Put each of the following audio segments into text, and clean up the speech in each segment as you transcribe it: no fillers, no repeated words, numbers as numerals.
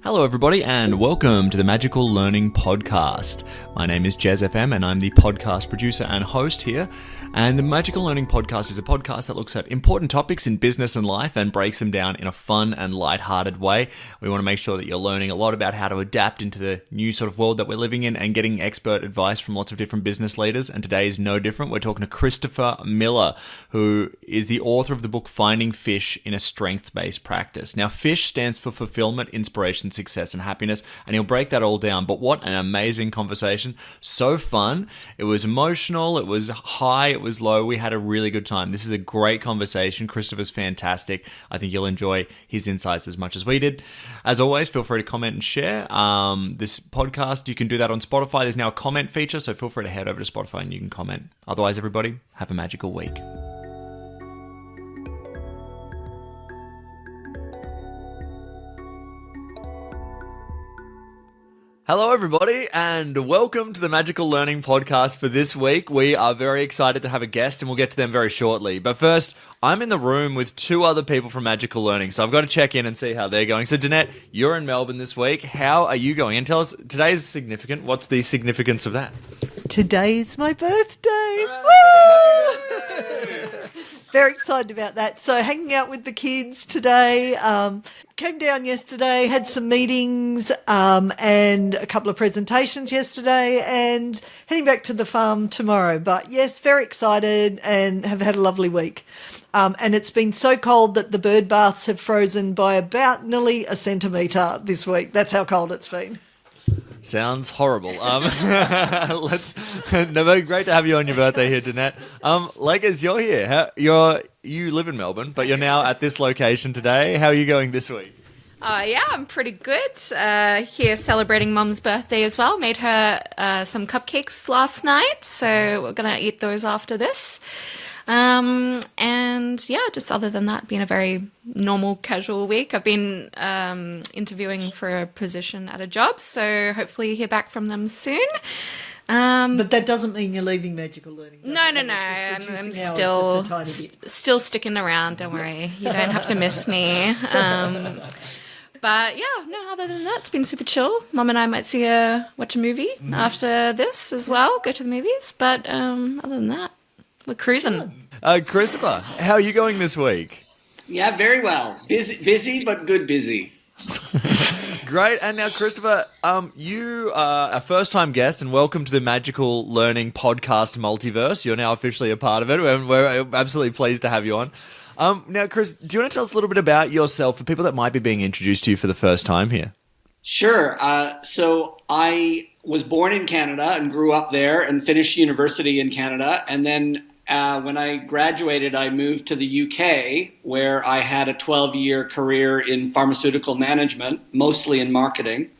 Hello everybody and welcome to the Magical Learning Podcast. My name is Jez FM and I'm the podcast producer and host here. And the Magical Learning Podcast is a podcast that looks at important topics in business and life and breaks them down in a fun and lighthearted way. We want to make sure that you're learning a lot about how to adapt into the new sort of world that we're living in and getting expert advice from lots of different business leaders. And today is no different. We're talking to Christopher Miller, who is the author of the book Finding Fish in a Strength-Based Practice. Now, FISH stands for Fulfilment, Inspiration, Success, and Happiness, and he'll break that all down. But what an amazing conversation. So fun. It was emotional. It was high. It was low. We had a really good time. This is a great conversation. Christopher's fantastic. I think you'll enjoy his insights as much as we did. As always, feel free to comment and share. This podcast, you can do that on Spotify. There's now a comment feature, so feel free to head over to Spotify and you can comment. Otherwise, everybody, have a magical week. Hello everybody and welcome to the Magical Learning Podcast for this week. We are very excited to have a guest and we'll get to them very shortly. But first, I'm in the room with two other people from Magical Learning, so I've got to check in and see how they're going. So Danette, you're in Melbourne this week. How are you going? And tell us, today's significant. What's the significance of that? Today's my birthday. Very excited about that. So hanging out with the kids today. Came down yesterday, had some meetings and a couple of presentations yesterday and heading back to the farm tomorrow. But yes, very excited and have had a lovely week. And it's been so cold that the bird baths have frozen by about nearly a centimetre this week. That's how cold it's been. Sounds horrible. Great to have you on your birthday here, Danette. Lakers, you're here. You live in Melbourne, but you're now at this location today. How are you going this week? Yeah, I'm pretty good. Here celebrating Mum's birthday as well. Made her some cupcakes last night, so we're going to eat those after this. And yeah, just other than that, been a very normal, casual week. I've been interviewing for a position at a job, so hopefully hear back from them soon. But that doesn't mean you're leaving Magical Learning. No. I'm still sticking around. Don't worry. You don't have to miss me. But yeah, no, other than that, it's been super chill. Mum and I might watch a movie after this as well, go to the movies. But other than that, we're cruising. Christopher, how are you going this week? Yeah, very well. Busy, but good busy. Great. And now, Christopher, you are a first-time guest, and welcome to the Magical Learning Podcast Multiverse. You're now officially a part of it, and we're absolutely pleased to have you on. Now, Chris, do you want to tell us a little bit about yourself for people that might be being introduced to you for the first time here? Sure. So I was born in Canada and grew up there and finished university in Canada. And then when I graduated, I moved to the UK, where I had a 12-year career in pharmaceutical management, mostly in marketing.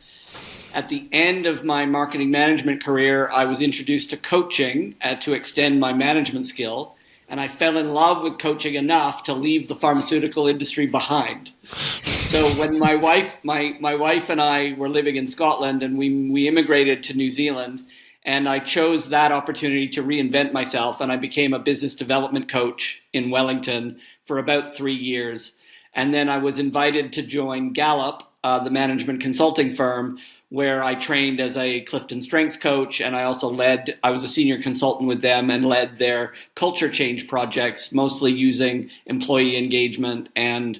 At the end of my marketing management career, I was introduced to coaching to extend my management skill. And I fell in love with coaching enough to leave the pharmaceutical industry behind. So when my wife and I were living in Scotland and we immigrated to New Zealand, and I chose that opportunity to reinvent myself, and I became a business development coach in Wellington for about 3 years. And then I was invited to join Gallup, the management consulting firm, where I trained as a Clifton Strengths coach, and I was a senior consultant with them and led their culture change projects, mostly using employee engagement and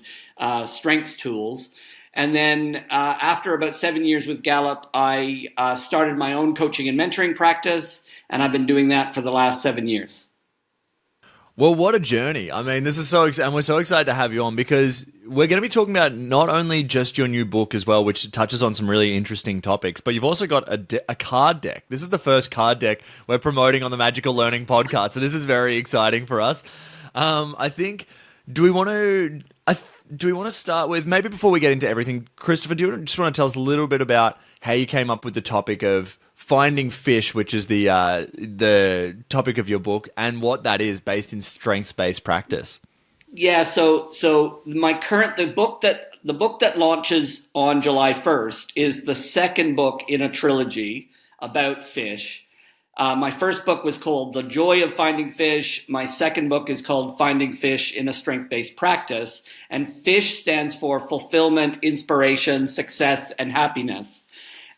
strengths tools. And then after about 7 years with Gallup, I started my own coaching and mentoring practice, and I've been doing that for the last 7 years. Well, what a journey. I mean, this is and we're so excited to have you on because we're going to be talking about not only just your new book as well, which touches on some really interesting topics, but you've also got a card deck. This is the first card deck we're promoting on the Magical Learning Podcast, so this is very exciting for us. I think, do we want to start with, maybe before we get into everything, Christopher, do you just want to tell us a little bit about how you came up with the topic of Finding Fish, which is the topic of your book, and what that is based in strengths-based practice? Yeah, so the book that launches on July 1st is the second book in a trilogy about fish. My first book was called The Joy of Finding Fish. My second book is called Finding Fish in a Strength-Based Practice. And FISH stands for Fulfillment, Inspiration, Success, and Happiness.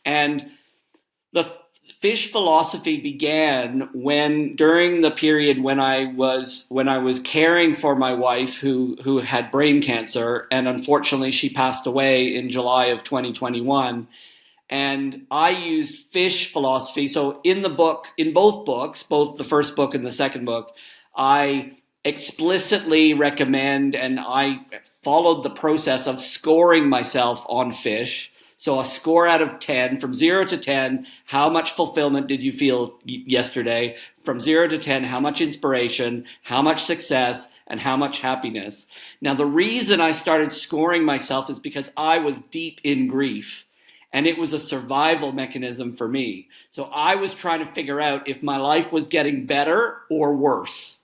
And the fish philosophy began during the period when I was caring for my wife who had brain cancer, and unfortunately she passed away in July of 2021. And I used fish philosophy. So in both books, both the first book and the second book, I explicitly recommend and I followed the process of scoring myself on fish. So a score out of 10, from 0 to 10, how much fulfillment did you feel yesterday? From 0 to 10, how much inspiration, how much success, and how much happiness? Now, the reason I started scoring myself is because I was deep in grief, and it was a survival mechanism for me. So I was trying to figure out if my life was getting better or worse.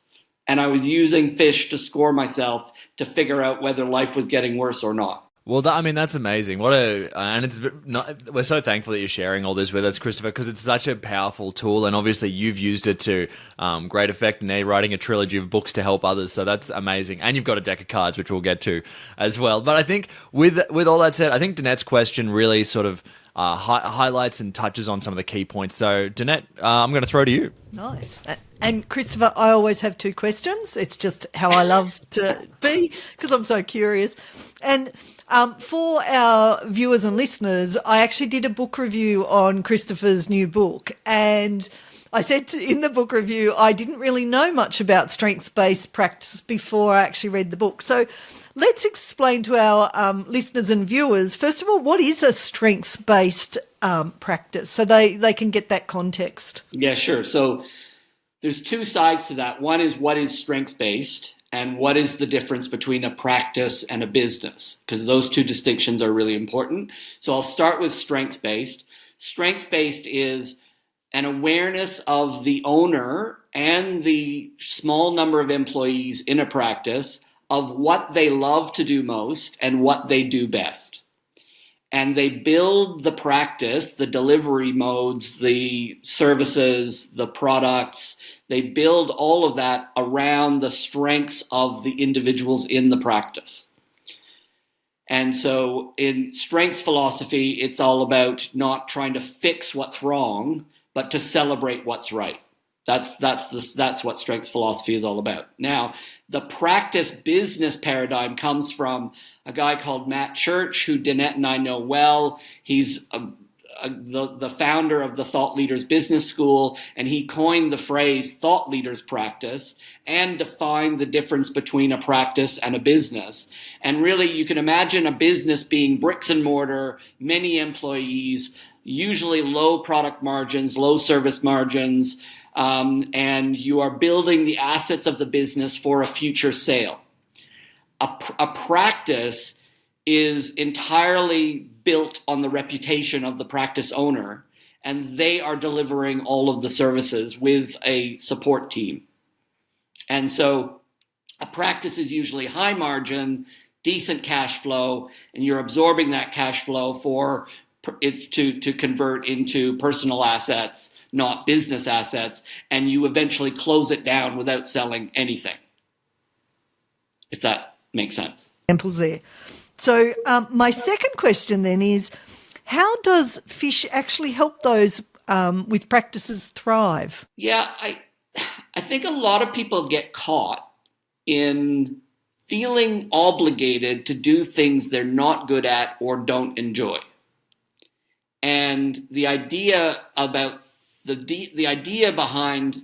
And I was using fish to score myself to figure out whether life was getting worse or not. Well, that's amazing. We're so thankful that you're sharing all this with us, Christopher, because it's such a powerful tool, and obviously you've used it to great effect. And now you're writing a trilogy of books to help others, so that's amazing. And you've got a deck of cards, which we'll get to as well. But I think with all that said, I think Danette's question really sort of highlights and touches on some of the key points. So, Danette, I'm going to throw to you. Nice. And Christopher, I always have 2 questions. It's just how I love to be, because I'm so curious. And for our viewers and listeners, I actually did a book review on Christopher's new book, and I said in the book review I didn't really know much about strength-based practice before I actually read the book. So let's explain to our listeners and viewers, first of all, what is a strengths-based practice, so they can get that context. Yeah, sure. So there's 2 sides to that. One is what is strength-based, and what is the difference between a practice and a business, because those 2 distinctions are really important. So I'll start with strengths-based. Strengths-based is an awareness of the owner and the small number of employees in a practice of what they love to do most and what they do best. And they build the practice, the delivery modes, the services, the products. They build all of that around the strengths of the individuals in the practice. And so in strengths philosophy, it's all about not trying to fix what's wrong, but to celebrate what's right. That's what strengths philosophy is all about. Now, the practice business paradigm comes from a guy called Matt Church, who Danette and I know well. He's the founder of the Thought Leaders Business School, and he coined the phrase thought leaders practice and defined the difference between a practice and a business. And really, you can imagine a business being bricks and mortar, many employees, usually low product margins, low service margins, and you are building the assets of the business for a future sale. A practice is entirely built on the reputation of the practice owner, and they are delivering all of the services with a support team. And so a practice is usually high margin, decent cash flow, and you're absorbing that cash flow for it to convert into personal assets, not business assets, and you eventually close it down without selling anything, if that makes sense. Examples there. So my second question then is, how does fish actually help those with practices thrive? Yeah, I think a lot of people get caught in feeling obligated to do things they're not good at or don't enjoy. And the idea about the idea behind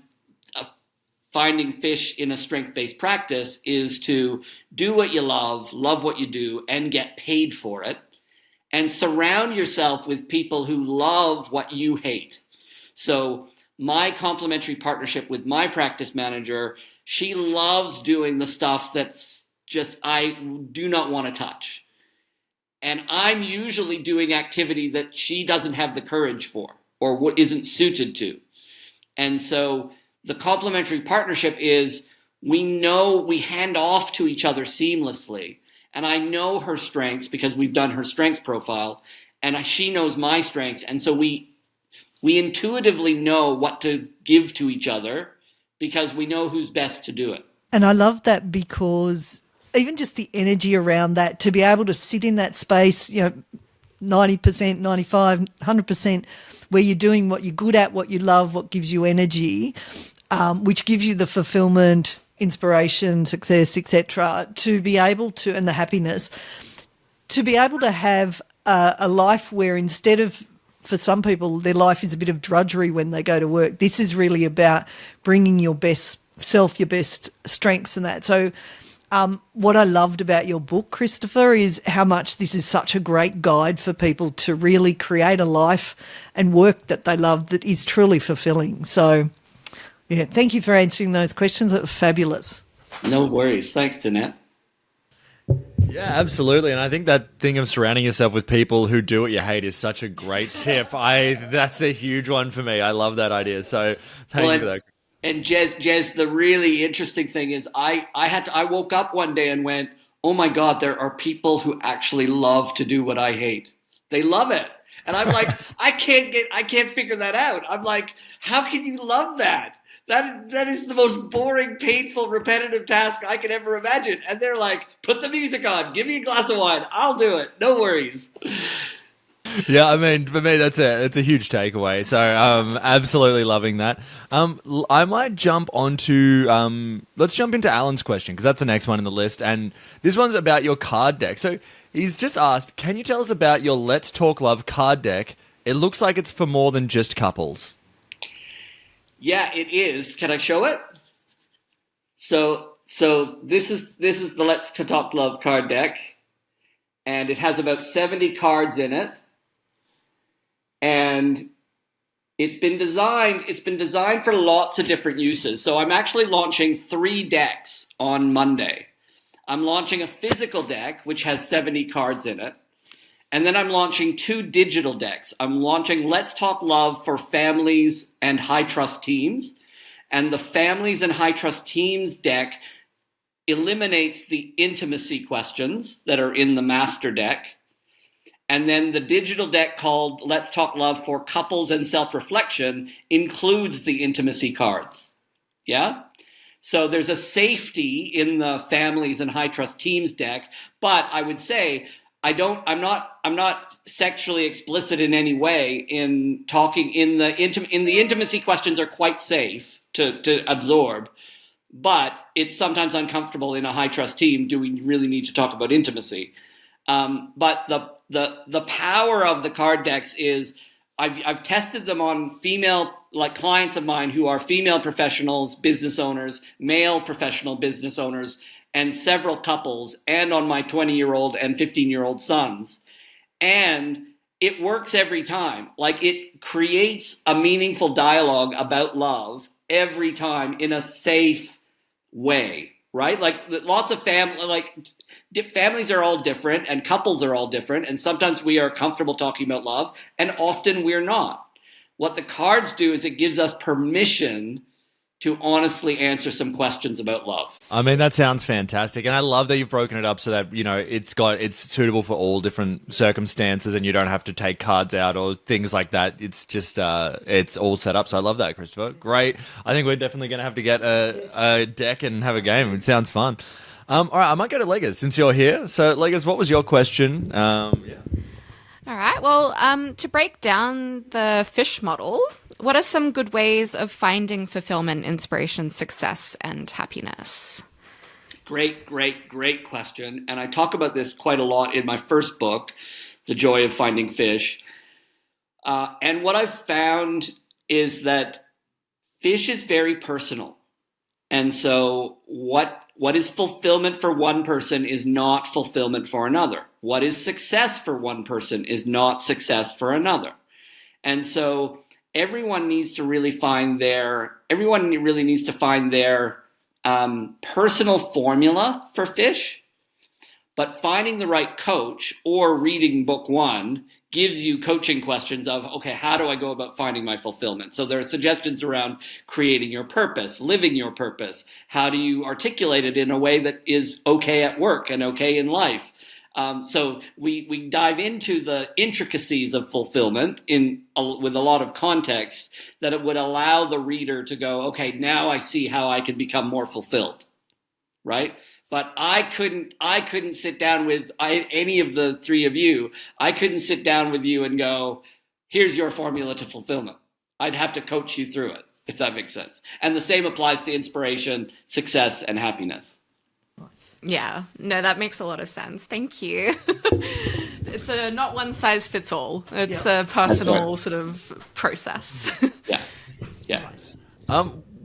finding fish in a strength-based practice is to do what you love what you do, and get paid for it, and surround yourself with people who love what you hate. So my complementary partnership with my practice manager, she loves doing the stuff that's just I do not want to touch. And I'm usually doing activity that she doesn't have the courage for or what isn't suited to. And so the complementary partnership is we know we hand off to each other seamlessly. And I know her strengths because we've done her strengths profile, and she knows my strengths. And so we We intuitively know what to give to each other because we know who's best to do it. And I love that because even just the energy around that, to be able to sit in that space, 90%, 95, 100%, where you're doing what you're good at, what you love, what gives you energy, which gives you the fulfillment, inspiration, success, etc., to be able to, and the happiness, to be able to have a life where instead of, for some people, their life is a bit of drudgery when they go to work. This is really about bringing your best self, your best strengths and that. So what I loved about your book, Christopher, is how much this is such a great guide for people to really create a life and work that they love that is truly fulfilling. So, yeah, thank you for answering those questions. It was fabulous. No worries. Thanks, Danette. Yeah, absolutely. And I think that thing of surrounding yourself with people who do what you hate is such a great tip. That's a huge one for me. I love that idea. So thank you for that. And Jez, the really interesting thing is I woke up one day and went, oh my God, there are people who actually love to do what I hate. They love it. And I'm like, I can't figure that out. I'm like, how can you love that? That is the most boring, painful, repetitive task I could ever imagine. And they're like, put the music on, give me a glass of wine, I'll do it, no worries. Yeah, I mean, for me, it's a huge takeaway. So, absolutely loving that. I might jump onto, let's jump into Alan's question, because that's the next one in the list. And this one's about your card deck. So he's just asked, can you tell us about your Let's Talk Love card deck? It looks like it's for more than just couples. Yeah, it is. Can I show it? So this is the Let's Talk Love card deck, and it has about 70 cards in it. And it's been designed for lots of different uses. So I'm actually launching 3 decks on Monday. I'm launching a physical deck, which has 70 cards in it. And then I'm launching 2 digital decks. I'm launching Let's Talk Love for families and high trust teams. And the families and high trust teams deck eliminates the intimacy questions that are in the master deck. And then the digital deck called Let's Talk Love for Couples and Self-Reflection includes the intimacy cards. Yeah? So there's a safety in the families and high trust teams deck, but I would say I'm not sexually explicit in any way in talking in the intimacy questions are quite safe to absorb, but it's sometimes uncomfortable in a high trust team. Do we really need to talk about intimacy? But the power of the card decks is I've tested them on female, like clients of mine who are female professionals, business owners, male professional business owners, and several couples, and on my 20-year-old and 15-year-old sons. And it works every time. Like, it creates a meaningful dialogue about love every time in a safe way, right? Like, lots of families are all different and couples are all different, and sometimes we are comfortable talking about love and often we're not. What the cards do is it gives us permission to honestly answer some questions about love. I mean, that sounds fantastic. And I love that you've broken it up so that, it's suitable for all different circumstances and you don't have to take cards out or things like that. It's just, it's all set up. So I love that, Christopher. Great. I think we're definitely going to have to get a deck and have a game. It sounds fun. All right, I might go to Legas since you're here. So, Legas, what was your question? Yeah. All right. Well, to break down the fish model, what are some good ways of finding fulfillment, inspiration, success, and happiness? Great question. And I talk about this quite a lot in my first book, The Joy of Finding Fish. And what I've found is that fish is very personal. And so what is fulfillment for one person is not fulfillment for another. What is success for one person is not success for another. And so everyone needs to find their personal formula for fish. But finding the right coach or reading book 1 gives you coaching questions of, okay, how do I go about finding my fulfillment? So there are suggestions around creating your purpose, living your purpose. How do you articulate it in a way that is okay at work and okay in life? So we dive into the intricacies of fulfillment with a lot of context that it would allow the reader to go, okay, now I see how I can become more fulfilled, right? But I couldn't sit down with any of the three of you. I couldn't sit down with you and go, here's your formula to fulfillment. I'd have to coach you through it, if that makes sense. And the same applies to inspiration, success, and happiness. Yeah, no, that makes a lot of sense. Thank you. It's a not one size fits all. It's a personal sort of process. Yeah. Nice.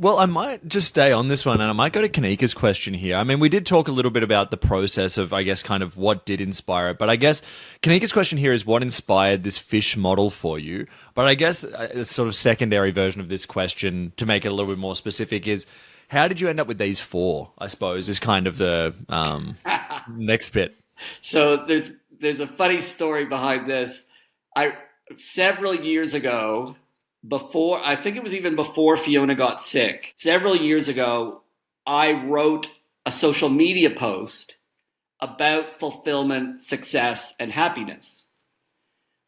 Well, I might just stay on this one, and I might go to Kanika's question here. I mean, we did talk a little bit about the process of, I guess, kind of what did inspire it. But I guess Kanika's question here is what inspired this fish model for you? But I guess a sort of secondary version of this question, to make it a little bit more specific, is how did you end up with these four, I suppose, is kind of the next bit. So there's a funny story behind this. Several years ago, I think it was even before Fiona got sick, several years ago, I wrote a social media post about fulfillment, success, and happiness,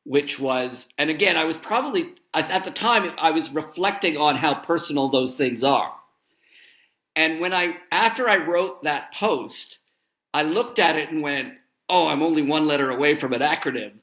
which was, and again, I was probably, at the time, I was reflecting on how personal those things are. And after I wrote that post, I looked at it and went, oh, I'm only one letter away from an acronym.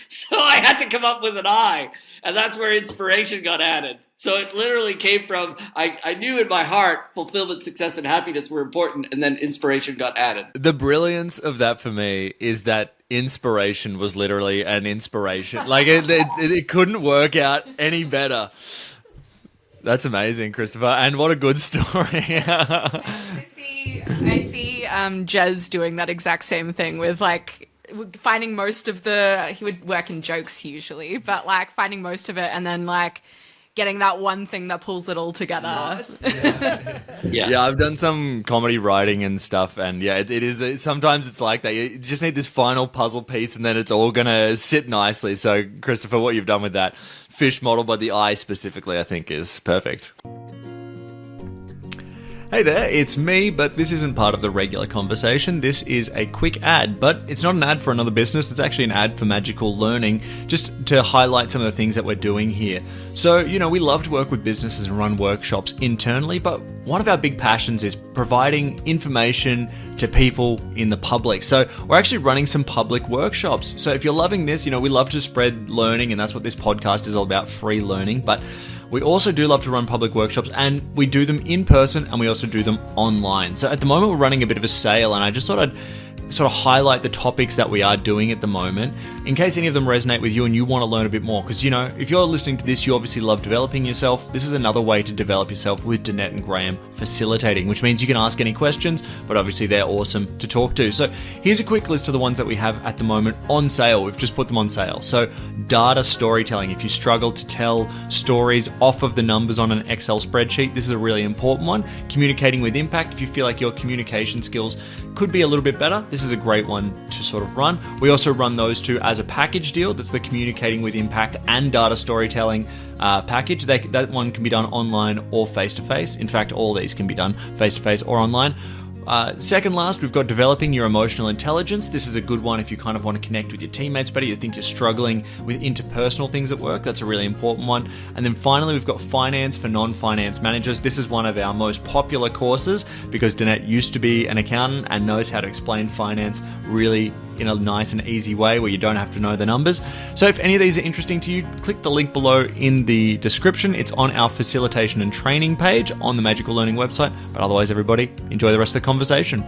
So I had to come up with an I, and that's where inspiration got added. So it literally came from, I knew in my heart fulfillment, success, and happiness were important, and then inspiration got added. The brilliance of that for me is that inspiration was literally an inspiration. Like, it couldn't work out any better. That's amazing, Christopher, and what a good story. I see Jez doing that exact same thing with, like, finding most of he would work in jokes usually, but like finding most of it and then like getting that one thing that pulls it all together. Nice. Yeah, I've done some comedy writing and stuff, and yeah, it is. Sometimes it's like that. You just need this final puzzle piece, and then it's all gonna sit nicely. So, Christopher, what you've done with that fish model by the eye specifically, I think, is perfect. Hey there, it's me, but this isn't part of the regular conversation. This is a quick ad, but it's not an ad for another business. It's actually an ad for Magical Learning, just to highlight some of the things that we're doing here. So, we love to work with businesses and run workshops internally, but one of our big passions is providing information to people in the public. So we're actually running some public workshops. So if you're loving this, we love to spread learning, and that's what this podcast is all about, free learning. But we also do love to run public workshops, and we do them in person and we also do them online. So at the moment we're running a bit of a sale, and I just thought I'd sort of highlight the topics that we are doing at the moment in case any of them resonate with you and you want to learn a bit more. Because, if you're listening to this, you obviously love developing yourself. This is another way to develop yourself with Danette and Graham facilitating, which means you can ask any questions, but obviously they're awesome to talk to. So here's a quick list of the ones that we have at the moment on sale. We've just put them on sale. So data storytelling. If you struggle to tell stories off of the numbers on an Excel spreadsheet, this is a really important one. Communicating with impact. If you feel like your communication skills could be a little bit better, this is a great one to sort of run. We also run those two as a package deal. That's the communicating with impact and data storytelling package. That one can be done online or face-to-face. In fact, all these can be done face-to-face or online. Second last, we've got developing your emotional intelligence. This is a good one if you kind of want to connect with your teammates better. You think you're struggling with interpersonal things at work. That's a really important one. And then finally, we've got finance for non-finance managers. This is one of our most popular courses because Danette used to be an accountant and knows how to explain finance really in a nice and easy way where you don't have to know the numbers. So if any of these are interesting to you, click the link below in the description. It's on our facilitation and training page on the Magical Learning website. But otherwise, everybody, enjoy the rest of the conversation.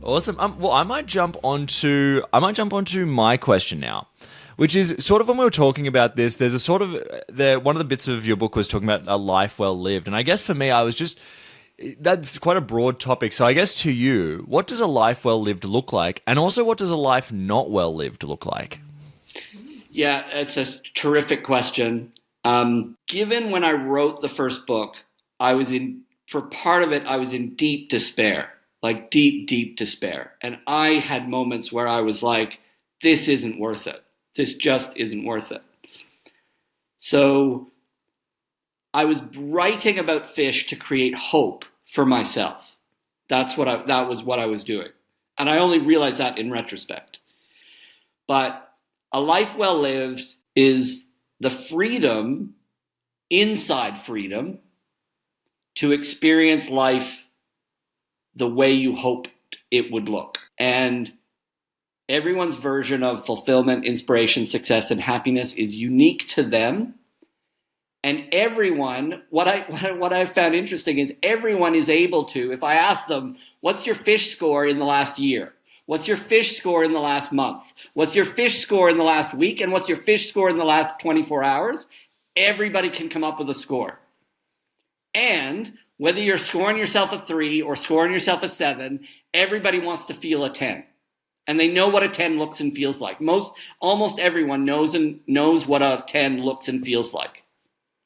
Awesome. Well, I might jump onto my question now, which is sort of when we were talking about this, there's a sort of one of the bits of your book was talking about a life well lived. And I guess for me, that's quite a broad topic. So I guess to you, what does a life well lived look like? And also, what does a life not well lived look like? Yeah, it's a terrific question. Given when I wrote the first book, for part of it, I was in deep despair, like deep, deep despair. And I had moments where I was like, this isn't worth it. This just isn't worth it. So I was writing about fish to create hope for myself. That was what I was doing. And I only realized that in retrospect. But a life well lived is the freedom, inside freedom, to experience life the way you hoped it would look. And everyone's version of fulfillment, inspiration, success, and happiness is unique to them. And everyone, what I found interesting is everyone is able to, if I ask them, what's your fish score in the last year? What's your fish score in the last month? What's your fish score in the last week? And what's your fish score in the last 24 hours? Everybody can come up with a score. And whether you're scoring yourself a 3 or scoring yourself a 7, everybody wants to feel a 10. And they know what a 10 looks and feels like. Almost everyone knows what a 10 looks and feels like.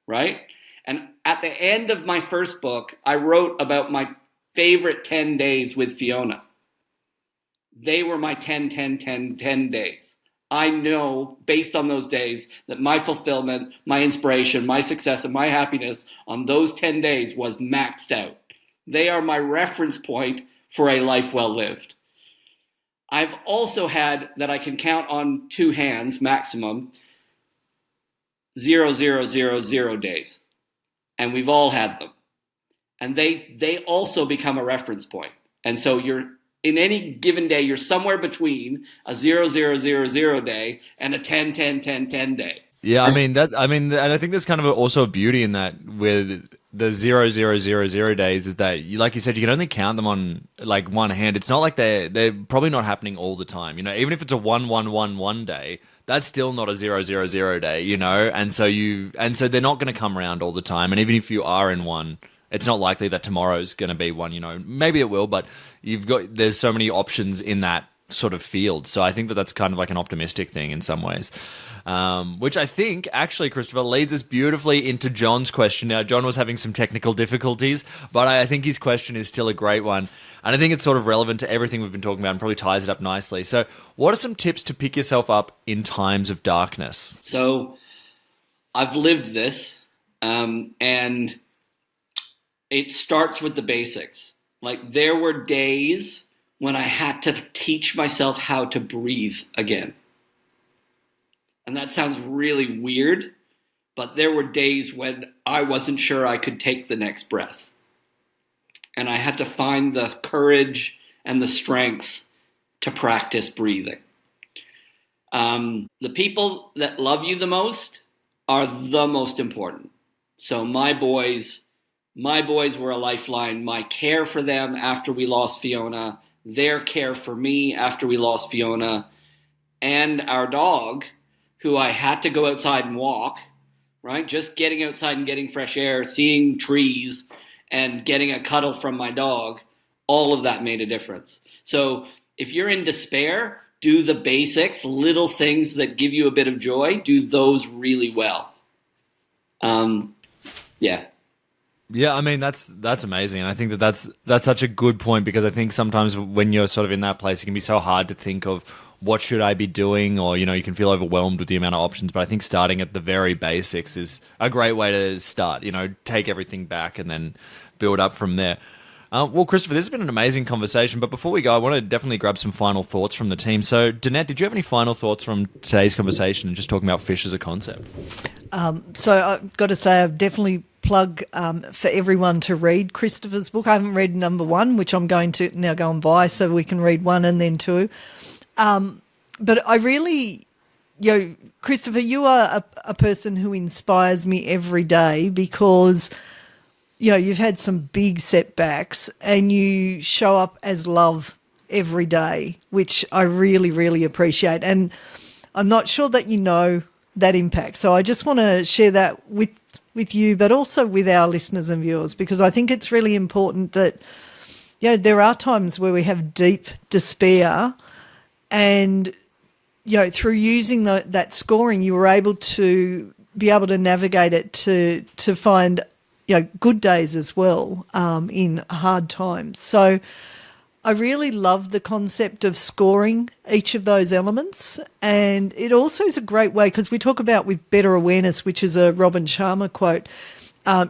Right? And at the end of my first book, I wrote about my favorite 10 days with Fiona. They were my 10 days. I know, based on those days, that my fulfillment, my inspiration, my success, and my happiness on those 10 days was maxed out. They are my reference point for a life well lived. I've also had, that I can count on 2 hands maximum, 0, 0, 0, 0 days. And we've all had them. And they also become a reference point. And so in any given day, you're somewhere between a 0, 0, 0, 0 day and a 10, 10, 10, 10 day. Yeah, and I think there's kind of also a beauty in that with the 0, 0, 0, 0 days is that, like you said, you can only count them on like one hand. It's not like they're probably not happening all the time. You know, even if it's a 1, 1, 1, 1 day, that's still not a 0, 0, 0 day, you know? And so they're not going to come around all the time. And even if you are in one, it's not likely that tomorrow's going to be one, you know? Maybe it will, but there's so many options in that sort of field. So I think that that's kind of like an optimistic thing in some ways. Which I think actually, Christopher, leads us beautifully into John's question. Now, John was having some technical difficulties, but I think his question is still a great one. And I think it's sort of relevant to everything we've been talking about and probably ties it up nicely. So what are some tips to pick yourself up in times of darkness? So I've lived this, and it starts with the basics. Like, there were days when I had to teach myself how to breathe again. And that sounds really weird, but there were days when I wasn't sure I could take the next breath. And I had to find the courage and the strength to practice breathing. The people that love you the most are the most important. So my boys were a lifeline. My care for them after we lost Fiona, their care for me after we lost Fiona, and our dog, who I had to go outside and walk, right? Just getting outside and getting fresh air, seeing trees, and getting a cuddle from my dog, all of that made a difference. So if you're in despair, do the basics, little things that give you a bit of joy, do those really well. Yeah. Yeah, I mean, that's amazing. And I think that that's such a good point, because I think sometimes when you're sort of in that place, it can be so hard to think of what should I be doing, or, you know, you can feel overwhelmed with the amount of options. But I think starting at the very basics is a great way to start, you know, take everything back and then build up from there. Well, Christopher, this has been an amazing conversation. But before we go, I want to definitely grab some final thoughts from the team. So, Danette, did you have any final thoughts from today's conversation and just talking about fish as a concept? So I've got to say, I've definitely plug for everyone to read Christopher's book. I haven't read number 1, which I'm going to now go and buy so we can read 1 and then 2. But I really, you know, Christopher, you are a person who inspires me every day, because, you know, you've had some big setbacks and you show up as love every day, which I really, really appreciate. And I'm not sure that you know that impact. So I just want to share that with you, but also with our listeners and viewers, because I think it's really important that, you know, there are times where we have deep despair, and, you know, through using that scoring, you were able to navigate it to find, you know, good days as well in hard times. So I really love the concept of scoring each of those elements, and it also is a great way, because we talk about with better awareness, which is a Robin Sharma quote,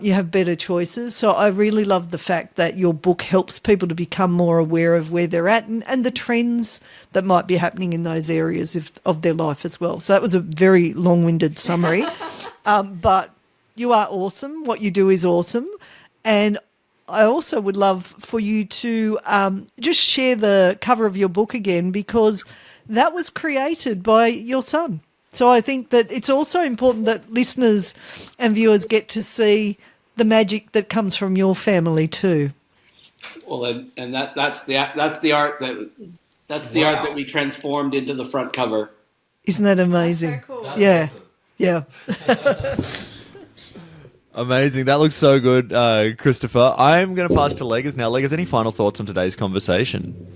you have better choices. So I really love the fact that your book helps people to become more aware of where they're at and the trends that might be happening in those areas of their life as well. So that was a very long-winded summary. But you are awesome. What you do is awesome. And I also would love for you to just share the cover of your book again, because that was created by your son. So I think that it's also important that listeners and viewers get to see the magic that comes from your family too. Well, and that's the art that we transformed into the front cover. Isn't that amazing? That's so cool. Yeah, yeah. Amazing. That looks so good, Christopher. I'm going to pass to Leggers now. Leggers, any final thoughts on today's conversation?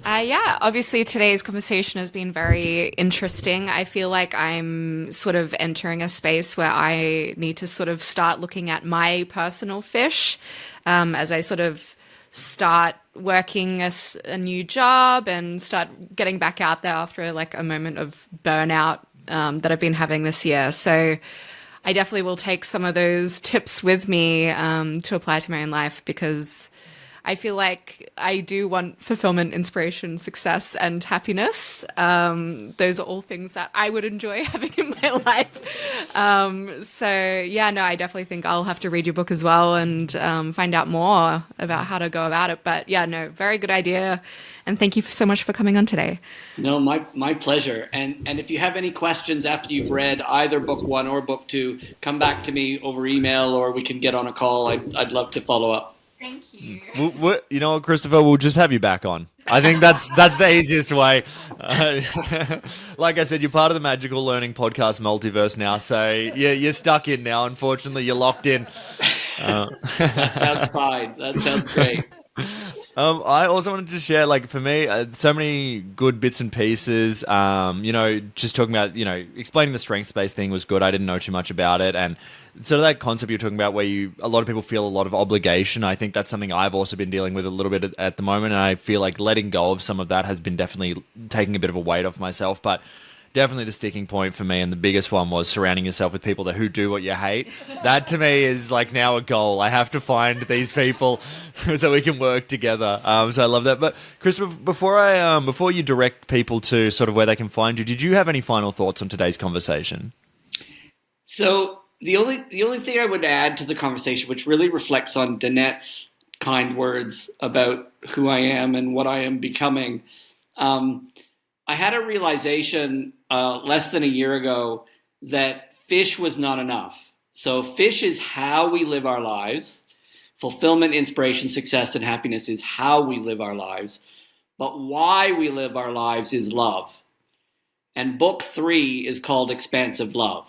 Yeah, obviously today's conversation has been very interesting. I feel like I'm sort of entering a space where I need to sort of start looking at my personal fish as I sort of start working a new job and start getting back out there after like a moment of burnout that I've been having this year. So I definitely will take some of those tips with me to apply to my own life, because I feel like I do want fulfillment, inspiration, success, and happiness. Those are all things that I would enjoy having in my life. I definitely think I'll have to read your book as well and find out more about how to go about it. But yeah, no, very good idea. And thank you so much for coming on today. No, my pleasure. And if you have any questions after you've read either book 1 or book 2, come back to me over email, or we can get on a call. I'd love to follow up. Thank you. You know what, Christopher? We'll just have you back on. I think that's the easiest way. Like I said, you're part of the Magical Learning Podcast multiverse now, so you're stuck in now. Unfortunately, you're locked in. That sounds fine. That sounds great. I also wanted to share, like, for me, so many good bits and pieces. Just talking about, explaining the strengths-based thing was good. I didn't know too much about it, and sort of that concept you're talking about where a lot of people feel a lot of obligation. I think that's something I've also been dealing with a little bit at the moment, and I feel like letting go of some of that has been definitely taking a bit of a weight off myself. But definitely the sticking point for me, and the biggest one, was surrounding yourself with people who do what you hate. That to me is like now a goal. I have to find these people so we can work together. So I love that. But Christopher, before you direct people to sort of where they can find you, did you have any final thoughts on today's conversation? So the only thing I would add to the conversation, which really reflects on Danette's kind words about who I am and what I am becoming, I had a realization less than a year ago that fish was not enough. So fish is how we live our lives. Fulfillment, inspiration, success, and happiness is how we live our lives. But why we live our lives is love. And book 3 is called Expansive Love.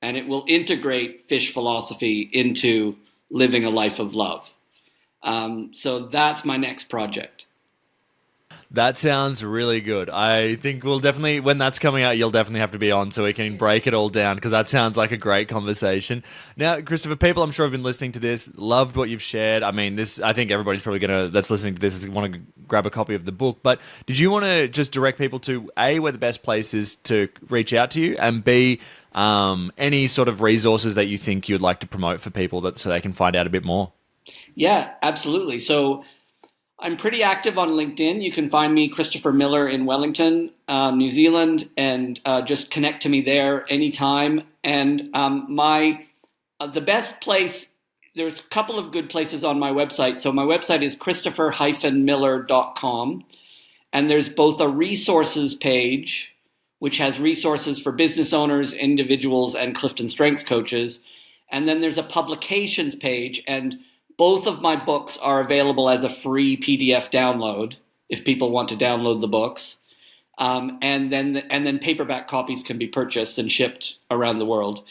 And it will integrate fish philosophy into living a life of love. So that's my next project. That sounds really good. I think we'll definitely, when that's coming out, you'll definitely have to be on so we can break it all down, because that sounds like a great conversation. Now, Christopher, people I'm sure have been listening to this, loved what you've shared. I mean, I think everybody's probably that's listening to this is want to grab a copy of the book. But did you want to just direct people to A, where the best place is to reach out to you, and B, any sort of resources that you think you'd like to promote for people so they can find out a bit more? Yeah, absolutely. So I'm pretty active on LinkedIn. You can find me, Christopher Miller, in Wellington, New Zealand, and just connect to me there anytime. And the best place, there's a couple of good places on my website. So my website is christopher-miller.com, and there's both a resources page, which has resources for business owners, individuals, and Clifton Strengths coaches, and then there's a publications page, and both of my books are available as a free PDF download if people want to download the books. And then paperback copies can be purchased and shipped around the world.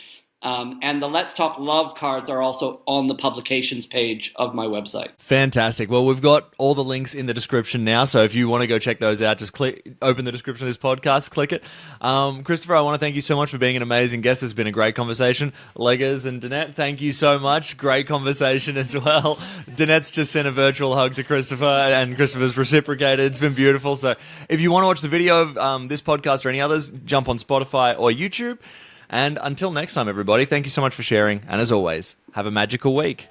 And the Let's Talk Love cards are also on the publications page of my website. Fantastic. Well, we've got all the links in the description now, so if you want to go check those out, just open the description of this podcast, click it. Christopher, I want to thank you so much for being an amazing guest. It's been a great conversation. Leggers and Danette, thank you so much. Great conversation as well. Danette's just sent a virtual hug to Christopher, and Christopher's reciprocated. It's been beautiful. So if you want to watch the video of this podcast or any others, jump on Spotify or YouTube. And until next time, everybody, thank you so much for sharing. And as always, have a magical week.